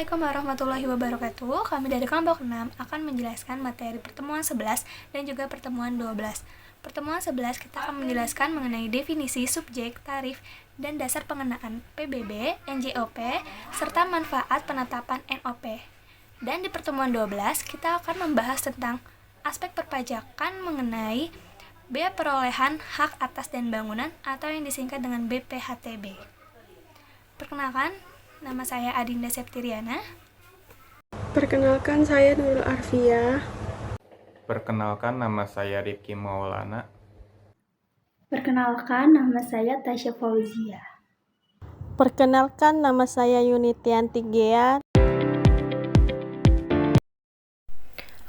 Assalamualaikum warahmatullahi wabarakatuh. Kami dari kelompok 6 akan menjelaskan materi pertemuan 11 dan juga pertemuan 12. Pertemuan 11 kita akan menjelaskan mengenai definisi subjek, tarif, dan dasar pengenaan PBB, NJOP, serta manfaat penetapan NOP. Dan di pertemuan 12 kita akan membahas tentang aspek perpajakan mengenai bea perolehan hak atas dan bangunan atau yang disingkat dengan BPHTB. Perkenalkan, nama saya Adinda Septiriana. Perkenalkan, saya Nurul Arfia. Perkenalkan, nama saya Rifki Maulana. Perkenalkan, nama saya Tasya Fauzia. Perkenalkan, nama saya Yunitianti Gea.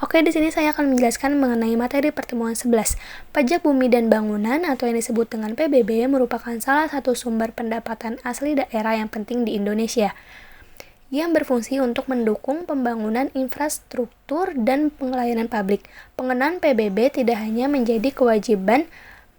Oke, di sini saya akan menjelaskan mengenai materi pertemuan 11. Pajak bumi dan bangunan atau yang disebut dengan PBB merupakan salah satu sumber pendapatan asli daerah yang penting di Indonesia, yang berfungsi untuk mendukung pembangunan infrastruktur dan pelayanan publik. Pengenaan PBB tidak hanya menjadi kewajiban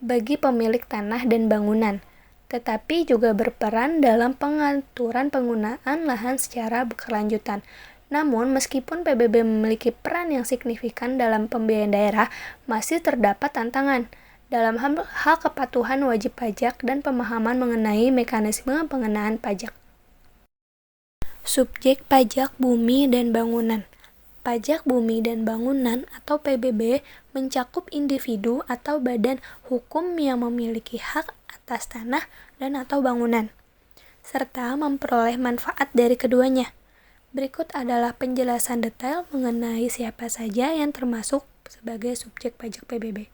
bagi pemilik tanah dan bangunan, tetapi juga berperan dalam pengaturan penggunaan lahan secara berkelanjutan. Namun, meskipun PBB memiliki peran yang signifikan dalam pembiayaan daerah, masih terdapat tantangan dalam hal kepatuhan wajib pajak dan pemahaman mengenai mekanisme pengenaan pajak. Subjek pajak bumi dan bangunan. Pajak bumi dan bangunan atau PBB mencakup individu atau badan hukum yang memiliki hak atas tanah dan atau bangunan, serta memperoleh manfaat dari keduanya. Berikut adalah penjelasan detail mengenai siapa saja yang termasuk sebagai subjek pajak PBB.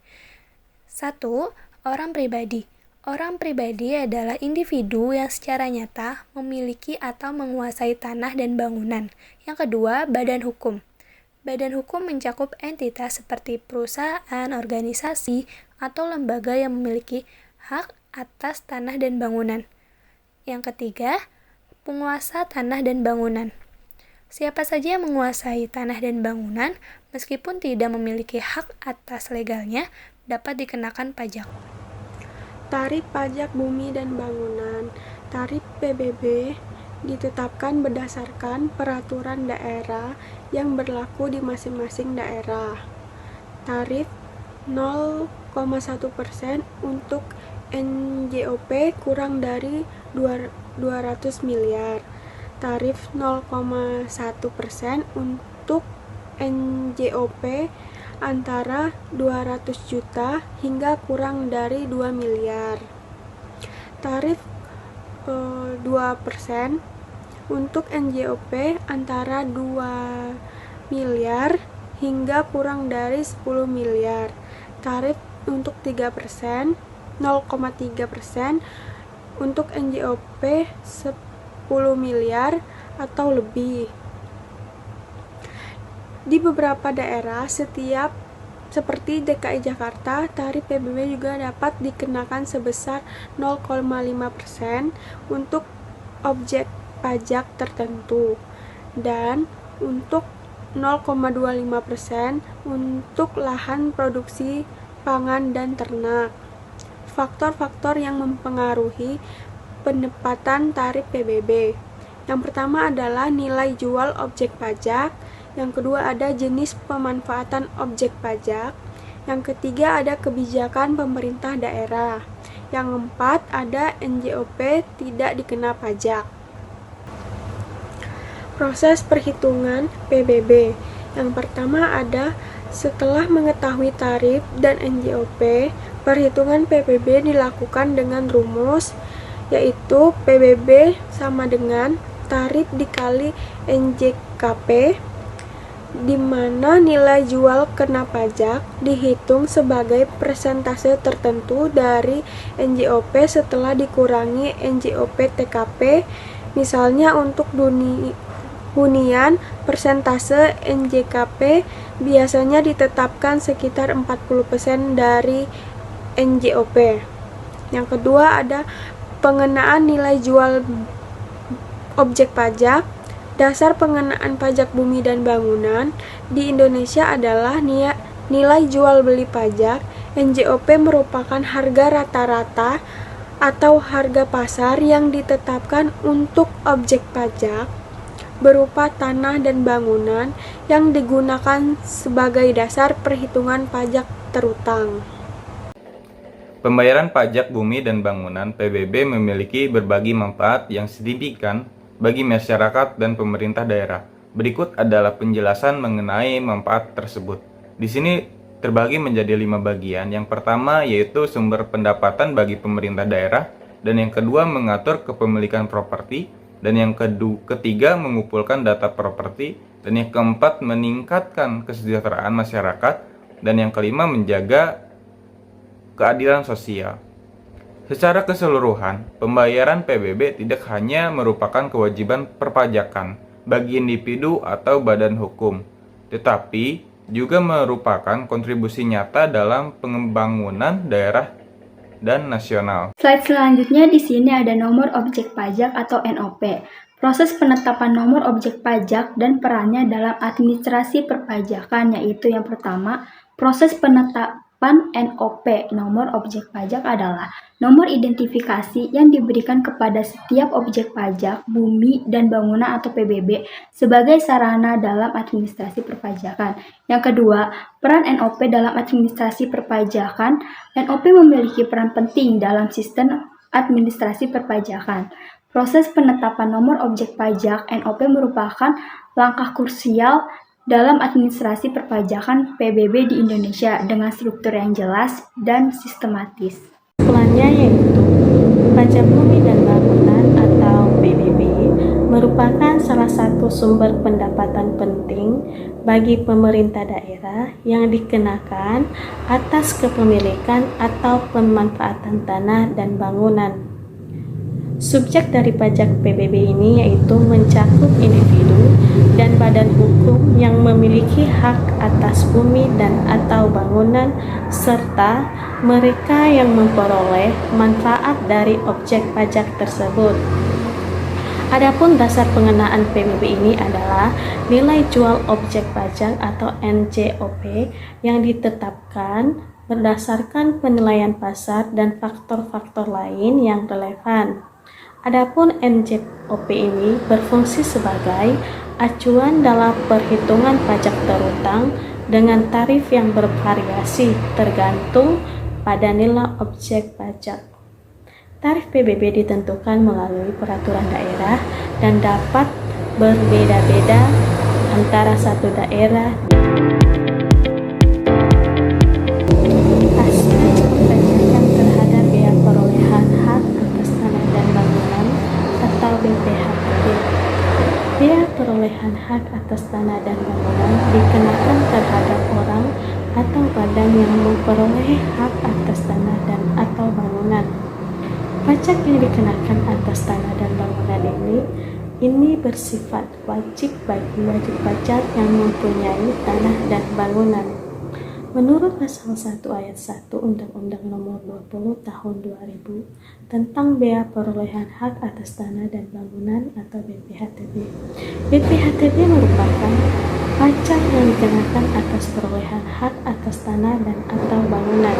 1. Orang pribadi. Orang pribadi adalah individu yang secara nyata memiliki atau menguasai tanah dan bangunan. Yang kedua, badan hukum. Badan hukum mencakup entitas seperti perusahaan, organisasi, atau lembaga yang memiliki hak atas tanah dan bangunan. Yang ketiga, penguasa tanah dan bangunan. Siapa saja yang menguasai tanah dan bangunan, meskipun tidak memiliki hak atas legalnya, dapat dikenakan pajak. Tarif pajak bumi dan bangunan. Tarif PBB ditetapkan berdasarkan peraturan daerah yang berlaku di masing-masing daerah. Tarif 0,1% untuk NJOP kurang dari 200 miliar. Tarif 0,1% untuk NJOP antara 200 juta hingga kurang dari 2 miliar. Tarif 2% untuk NJOP antara 2 miliar hingga kurang dari 10 miliar. Tarif untuk 3%, 0,3% untuk NJOP 10 miliar atau lebih. Di beberapa daerah seperti DKI Jakarta, tarif PBB juga dapat dikenakan sebesar 0,5% untuk objek pajak tertentu dan untuk 0,25% untuk lahan produksi pangan dan ternak. Faktor-faktor yang mempengaruhi penempatan tarif PBB. Yang pertama adalah nilai jual objek pajak, yang kedua ada jenis pemanfaatan objek pajak, yang ketiga ada kebijakan pemerintah daerah, yang keempat ada NJOP tidak dikena pajak. Proses perhitungan PBB. Yang pertama ada setelah mengetahui tarif dan NJOP, perhitungan PBB dilakukan dengan rumus yaitu PBB sama dengan tarif dikali NJKP, di mana nilai jual kena pajak dihitung sebagai persentase tertentu dari NJOP setelah dikurangi NJOP TKP. Misalnya untuk hunian, persentase NJKP biasanya ditetapkan sekitar 40% dari NJOP. Yang kedua ada pengenaan nilai jual objek pajak. Dasar pengenaan pajak bumi dan bangunan di Indonesia adalah nilai jual beli pajak. NJOP merupakan harga rata-rata atau harga pasar yang ditetapkan untuk objek pajak berupa tanah dan bangunan yang digunakan sebagai dasar perhitungan pajak terutang. Pembayaran pajak bumi dan bangunan (PBB) memiliki berbagai manfaat yang signifikan bagi masyarakat dan pemerintah daerah. Berikut adalah penjelasan mengenai manfaat tersebut. Di sini terbagi menjadi 5 bagian. Yang pertama yaitu sumber pendapatan bagi pemerintah daerah, dan yang kedua mengatur kepemilikan properti, dan yang ketiga mengumpulkan data properti, dan yang keempat meningkatkan kesejahteraan masyarakat, dan yang kelima menjaga keadilan sosial. Secara keseluruhan, pembayaran PBB tidak hanya merupakan kewajiban perpajakan bagi individu atau badan hukum, tetapi juga merupakan kontribusi nyata dalam pembangunan daerah dan nasional. Slide selanjutnya di sini ada nomor objek pajak atau NOP. Proses penetapan nomor objek pajak dan perannya dalam administrasi perpajakan, yaitu yang pertama, proses penetapan NOP, nomor objek pajak, adalah nomor identifikasi yang diberikan kepada setiap objek pajak, bumi dan bangunan atau PBB sebagai sarana dalam administrasi perpajakan. Yang kedua, peran NOP dalam administrasi perpajakan. NOP memiliki peran penting dalam sistem administrasi perpajakan. Proses penetapan nomor objek pajak (NOP) merupakan langkah krusial dalam administrasi perpajakan PBB di Indonesia dengan struktur yang jelas dan sistematis. Perannya yaitu pajak bumi dan bangunan atau PBB merupakan salah satu sumber pendapatan penting bagi pemerintah daerah yang dikenakan atas kepemilikan atau pemanfaatan tanah dan bangunan. Subjek dari pajak PBB ini yaitu mencakup individu dan badan hukum yang memiliki hak atas bumi dan atau bangunan serta mereka yang memperoleh manfaat dari objek pajak tersebut. Adapun dasar pengenaan PBB ini adalah nilai jual objek pajak atau NJOP yang ditetapkan berdasarkan penilaian pasar dan faktor-faktor lain yang relevan. Adapun NJOP ini berfungsi sebagai acuan dalam perhitungan pajak terutang dengan tarif yang bervariasi tergantung pada nilai objek pajak. Tarif PBB ditentukan melalui peraturan daerah dan dapat berbeda-beda antara satu daerah. Aspek perpajakan terhadap biaya perolehan hak atas tanah dan bangunan atau BPHTB. Biaya perolehan hak atas tanah dan bangunan dikenakan terhadap orang atau badan yang memperoleh hak atas tanah dan atau bangunan. Pajak yang dikenakan atas tanah dan bangunan ini bersifat wajib bagi wajib pajak yang mempunyai tanah dan bangunan. Menurut Pasal 1 Ayat 1 Undang-Undang Nomor 20 Tahun 2000 tentang Bea Perolehan Hak atas Tanah dan Bangunan atau BPHTB. BPHTB merupakan pajak yang dikenakan atas perolehan hak atas tanah dan atau bangunan.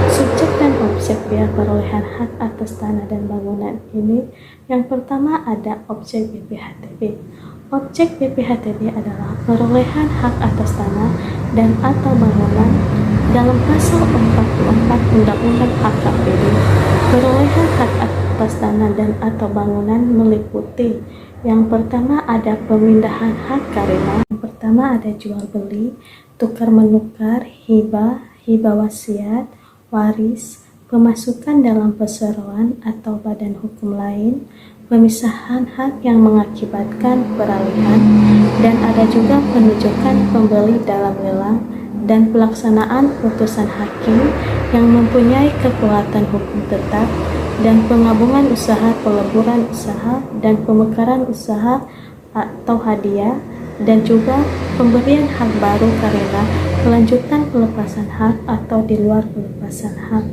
Subjek dan objek bea perolehan hak atas tanah dan bangunan ini yang pertama ada objek BPHTB. Objek BPHTB adalah perolehan hak atas tanah dan atau bangunan dalam Pasal 44 Undang-Undang HKPD. Perolehan hak atas tanah dan atau bangunan meliputi yang pertama ada pemindahan hak karena, yang pertama ada jual beli, tukar menukar, hibah, hibah wasiat, waris, pemasukan dalam perseroan atau badan hukum lain, pemisahan hak yang mengakibatkan peralihan, dan ada juga penunjukan pembeli dalam lelang dan pelaksanaan putusan hakim yang mempunyai kekuatan hukum tetap, dan penggabungan usaha, peleburan usaha, dan pemekaran usaha atau hadiah, dan juga pemberian hak baru karena kelanjutan pelepasan hak atau di luar pelepasan hak.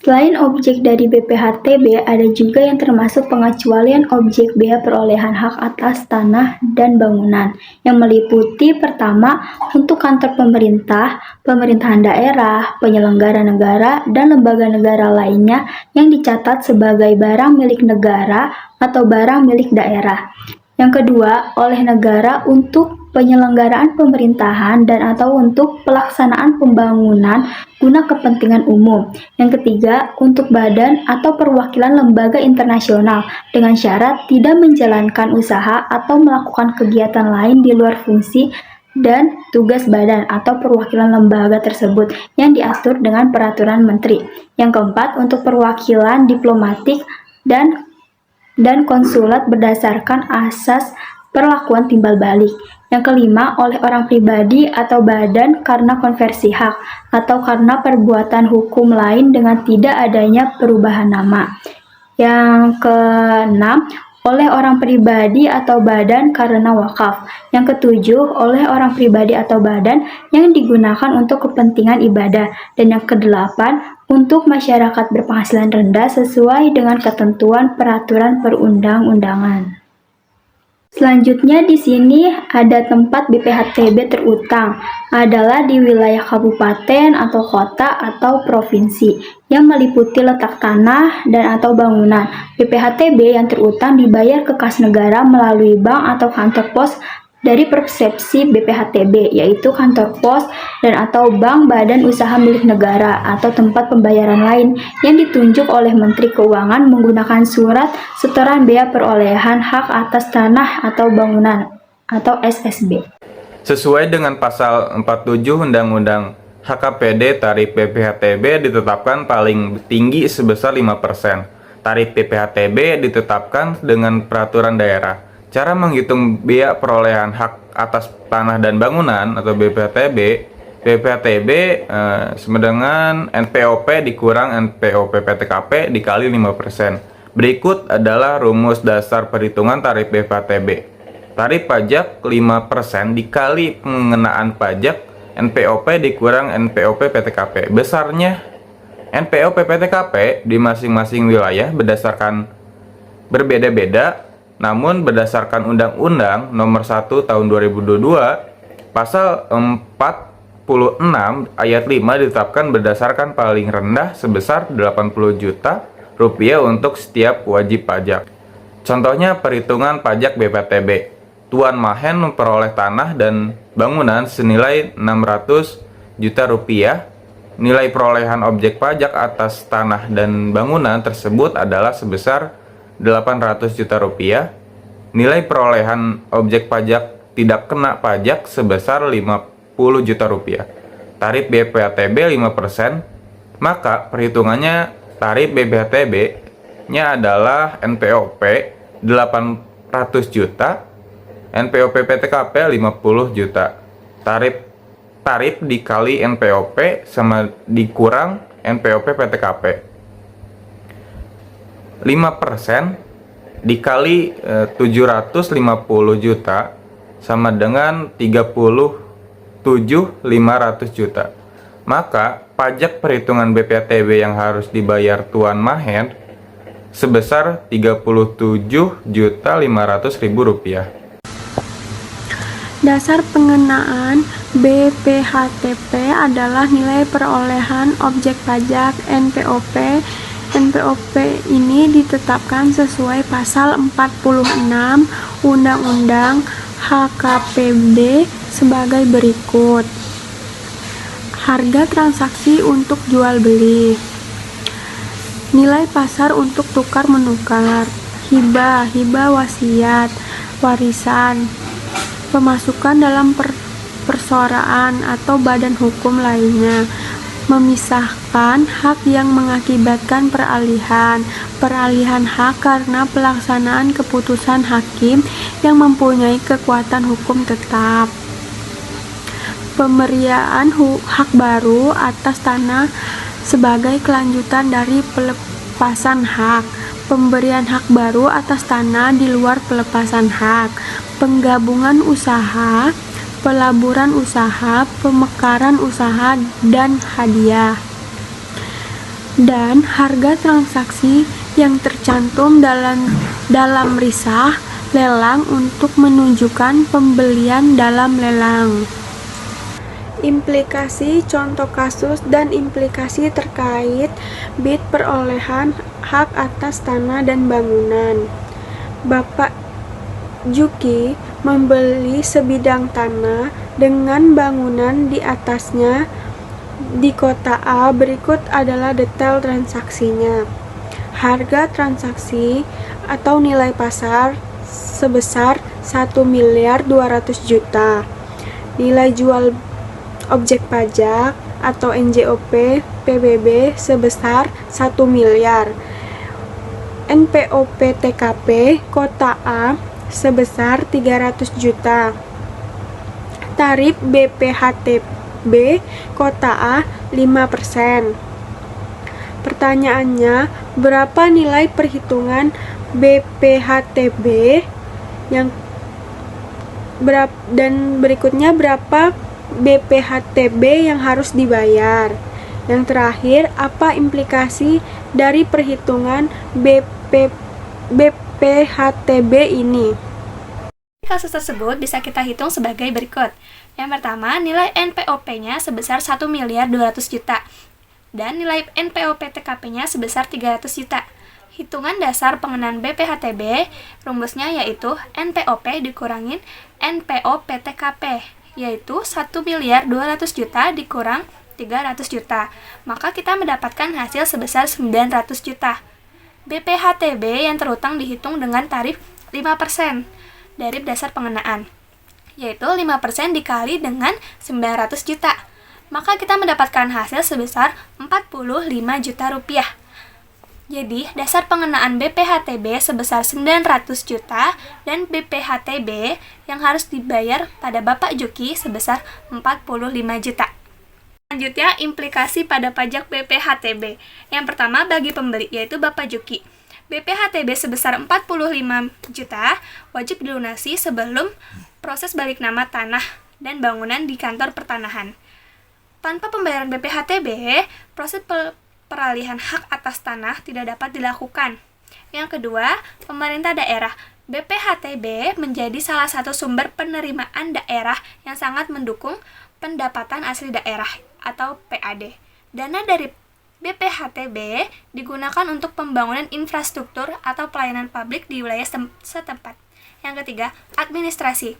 Selain objek dari BPHTB, ada juga yang termasuk pengecualian objek bea perolehan hak atas tanah dan bangunan, yang meliputi pertama, untuk kantor pemerintah, pemerintahan daerah, penyelenggara negara, dan lembaga negara lainnya yang dicatat sebagai barang milik negara atau barang milik daerah. Yang kedua, oleh negara untuk penyelenggaraan pemerintahan dan atau untuk pelaksanaan pembangunan guna kepentingan umum. Yang ketiga, untuk badan atau perwakilan lembaga internasional dengan syarat tidak menjalankan usaha atau melakukan kegiatan lain di luar fungsi dan tugas badan atau perwakilan lembaga tersebut yang diatur dengan peraturan menteri. Yang keempat, untuk perwakilan diplomatik dan konsulat berdasarkan asas perlakuan timbal balik. Yang kelima, oleh orang pribadi atau badan karena konversi hak atau karena perbuatan hukum lain dengan tidak adanya perubahan nama. Yang keenam, oleh orang pribadi atau badan karena wakaf. Yang ketujuh, oleh orang pribadi atau badan yang digunakan untuk kepentingan ibadah. Dan yang kedelapan, untuk masyarakat berpenghasilan rendah sesuai dengan ketentuan peraturan perundang-undangan. Selanjutnya di sini ada tempat BPHTB terutang adalah di wilayah kabupaten atau kota atau provinsi yang meliputi letak tanah dan atau bangunan. BPHTB yang terutang dibayar ke kas negara melalui bank atau kantor pos dari persepsi BPHTB, yaitu kantor pos dan atau bank badan usaha milik negara atau tempat pembayaran lain yang ditunjuk oleh Menteri Keuangan menggunakan surat setoran bea perolehan hak atas tanah atau bangunan atau SSB. Sesuai dengan pasal 47 Undang-Undang HKPD, tarif BPHTB ditetapkan paling tinggi sebesar 5%. Tarif BPHTB ditetapkan dengan peraturan daerah. Cara menghitung bea perolehan hak atas tanah dan bangunan atau BPHTB sama dengan NPOP dikurang NPOP PTKP dikali 5%. Berikut adalah rumus dasar perhitungan tarif BPHTB. Tarif pajak 5% dikali pengenaan pajak NPOP dikurang NPOP PTKP. Besarnya NPOP PTKP di masing-masing wilayah berbeda-beda. Namun berdasarkan Undang-Undang Nomor 1 Tahun 2022, Pasal 46 Ayat 5 ditetapkan berdasarkan paling rendah sebesar 80 juta rupiah untuk setiap wajib pajak. Contohnya perhitungan pajak BPHTB. Tuan Mahen memperoleh tanah dan bangunan senilai 600 juta rupiah. Nilai perolehan objek pajak atas tanah dan bangunan tersebut adalah sebesar 800 juta rupiah. Nilai perolehan objek pajak tidak kena pajak sebesar 50 juta rupiah. Tarif BPHTB 5%, maka perhitungannya tarif BPHTB-nya adalah NPOP 800 juta, NPOP PTKP 50 juta. Tarif dikali NPOP sama dikurang NPOP PTKP. 5% dikali 750 juta sama dengan 37.500 juta. Maka pajak perhitungan BPHTB yang harus dibayar Tuan Mahen sebesar 37.500.000 rupiah. Dasar pengenaan BPHTB adalah nilai perolehan objek pajak NPOP. NPOP ini ditetapkan sesuai pasal 46 Undang-Undang HKPD sebagai berikut. Harga transaksi untuk jual beli, nilai pasar untuk tukar menukar, hibah wasiat, warisan, pemasukan dalam persoraan atau badan hukum lainnya, memisahkan hak yang mengakibatkan peralihan hak karena pelaksanaan keputusan hakim yang mempunyai kekuatan hukum tetap, pemberian hak baru atas tanah sebagai kelanjutan dari pelepasan hak, pemberian hak baru atas tanah di luar pelepasan hak, penggabungan usaha, pelaburan usaha, pemekaran usaha, dan hadiah. Dan harga transaksi yang tercantum dalam risah lelang untuk menunjukkan pembelian dalam lelang. Implikasi contoh kasus dan implikasi terkait bid perolehan hak atas tanah dan bangunan. Bapak Juki membeli sebidang tanah dengan bangunan di atasnya di kota A. Berikut adalah detail transaksinya. Harga transaksi atau nilai pasar sebesar 1.200.000.000. Nilai jual objek pajak atau NJOP PBB sebesar 1 miliar. NPOP TKP kota A sebesar 300 juta. Tarif BPHTB kota A 5%. Pertanyaannya, berapa nilai perhitungan BPHTB dan berikutnya berapa BPHTB yang harus dibayar? Yang terakhir, apa implikasi dari perhitungan BPHTB ini? Kasus tersebut bisa kita hitung sebagai berikut. Yang pertama, nilai NPOP-nya sebesar 1.200.000.000 dan nilai NPOP TKP-nya sebesar 300 juta. Hitungan dasar pengenaan BPHTB rumusnya yaitu NPOP dikurangin NPOP TKP, yaitu 1.200.000.000 dikurang 300 juta. Maka kita mendapatkan hasil sebesar 900 juta. BPHTB yang terutang dihitung dengan tarif 5% dari dasar pengenaan, yaitu 5% dikali dengan 900 juta. Maka kita mendapatkan hasil sebesar 45 juta rupiah. Jadi, dasar pengenaan BPHTB sebesar 900 juta dan BPHTB yang harus dibayar pada Bapak Juki sebesar 45 juta. Selanjutnya, implikasi pada pajak BPHTB. Yang pertama, bagi pembeli, yaitu Bapak Juki. BPHTB sebesar 45 juta wajib dilunasi sebelum proses balik nama tanah dan bangunan di kantor pertanahan. Tanpa pembayaran BPHTB, proses peralihan hak atas tanah tidak dapat dilakukan. Yang kedua, pemerintah daerah. BPHTB menjadi salah satu sumber penerimaan daerah yang sangat mendukung pendapatan asli daerah atau PAD. Dana dari BPHTB digunakan untuk pembangunan infrastruktur atau pelayanan publik di wilayah setempat. Yang ketiga, administrasi.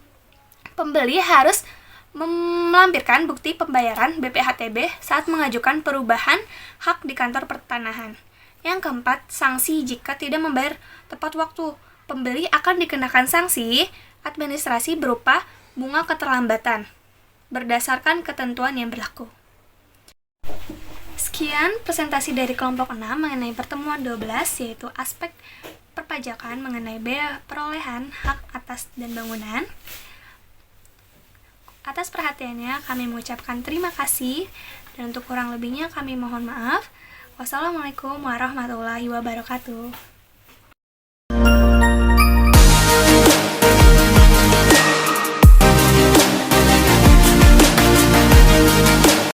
Pembeli harus melampirkan bukti pembayaran BPHTB saat mengajukan perubahan hak di kantor pertanahan. Yang keempat, sanksi jika tidak membayar tepat waktu. Pembeli akan dikenakan sanksi administrasi berupa bunga keterlambatan berdasarkan ketentuan yang berlaku. Sekian presentasi dari kelompok 6 mengenai pertemuan 12, yaitu aspek perpajakan mengenai bea perolehan hak atas dan bangunan. Atas perhatiannya kami mengucapkan terima kasih, dan untuk kurang lebihnya kami mohon maaf. Wassalamualaikum warahmatullahi wabarakatuh.